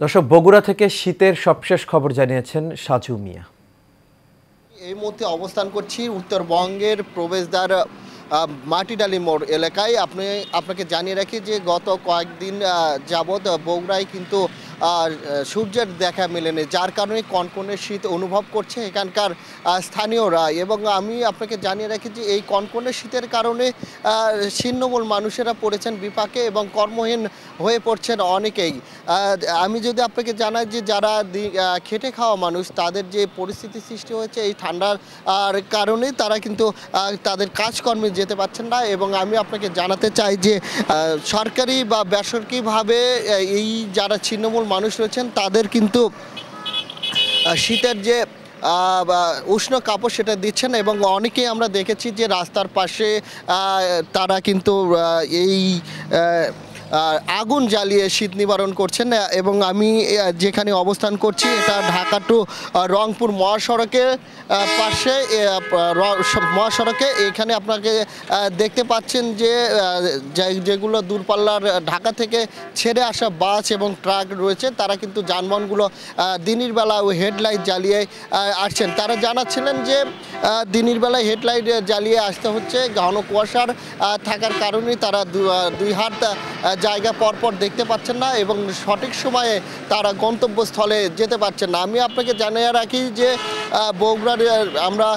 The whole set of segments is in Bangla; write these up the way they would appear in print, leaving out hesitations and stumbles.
দর্শক, বগুড়া থেকে শীতের সবশেষ খবর জানিয়েছেন সাজু মিয়া। এই মুহূর্তে অবস্থান করছি উত্তরবঙ্গের প্রবেশদ্বার মাটিডালি মোড় এলাকায়। আপনাকে জানিয়ে রাখি যে গত কয়েকদিন যাবৎ বগুড়ায় কিন্তু সূর্যের দেখা মেলেনি, যার কারণে কনকনে শীত অনুভব করছে এখানকার স্থানীয়রা। এবং আমি আপনাকে জানিয়ে রাখি যে এই কনকনে শীতের কারণে ছিন্নমূল মানুষেরা পড়েছেন বিপাকে এবং কর্মহীন হয়ে পড়ছেন অনেকেই। আমি যদি আপনাকে জানাই যে যারা খেটে খাওয়া মানুষ, তাদের যে পরিস্থিতি সৃষ্টি হয়েছে এই ঠান্ডার কারণে, তারা কিন্তু তাদের কাজকর্মে যেতে পারছেন না। এবং আমি আপনাকে জানাতে চাই যে সরকারি বা বেসরকারিভাবে এই যারা ছিন্নমূল মানুষ রয়েছেন তাদের কিন্তু শীতের যে উষ্ণ কাপড় সেটা দিচ্ছেন। এবং অনেকেই আমরা দেখেছি যে রাস্তার পাশে তারা কিন্তু এই আগুন জ্বালিয়ে শীত নিবারণ করছেন। এবং আমি যেখানে অবস্থান করছি এটা ঢাকা টু রংপুর মহাসড়কের পাশে, মহাসড়কে এখানে আপনাকে দেখতে পাচ্ছেন যে যেগুলো দূরপাল্লার ঢাকা থেকে ছেড়ে আসা বাস এবং ট্রাক রয়েছে, তারা কিন্তু যানবাহনগুলো দিনের বেলা ওই হেডলাইট জ্বালিয়ে আসছেন। তারা জানাচ্ছিলেন যে দিনের বেলায় হেডলাইট জ্বালিয়ে আসতে হচ্ছে, ঘন কুয়াশার থাকার কারণে তারা দুই হাত জায়গা পরপর দেখতে পাচ্ছেন না এবং সঠিক সময়ে তারা গন্তব্যস্থলে যেতে পারছেন না। আমি আপনাকে জানিয়ে রাখি যে বগুড়ার আমরা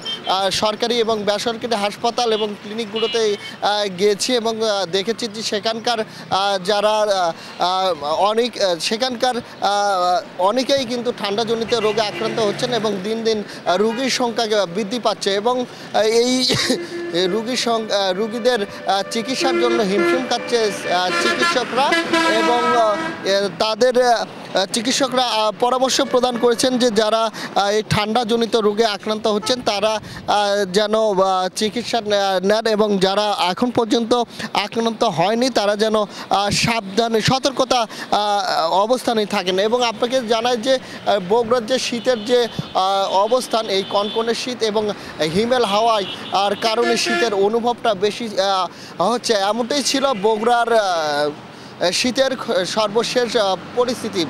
সরকারি এবং বেসরকারি হাসপাতাল এবং ক্লিনিকগুলোতে গিয়েছি এবং দেখেছি যে সেখানকার যারা সেখানকার অনেকেই কিন্তু ঠান্ডাজনিত রোগে আক্রান্ত হচ্ছেন এবং দিন দিন রোগীর সংখ্যা বৃদ্ধি পাচ্ছে। এবং এই রুগীদের চিকিৎসার জন্য হিমশিম খাচ্ছে চিকিৎসকরা। এবং তাদের চিকিৎসকরা পরামর্শ প্রদান করেছেন যে যারা এই ঠান্ডাজনিত রোগে আক্রান্ত হচ্ছেন তারা যেন চিকিৎসা নেন এবং যারা এখন পর্যন্ত আক্রান্ত হয়নি তারা যেন সাবধানে সতর্কতা অবস্থানে থাকেন। এবং আপনাকে জানাই যে বগুড়ার যে শীতের যে অবস্থান, এই কনকনে শীত এবং হিমেল হাওয়ায় আর কারণে শীতের অনুভবটা বেশি হচ্ছে, এমনটাই ছিল বগুড়ার শীতের সর্বশেষ পরিস্থিতি।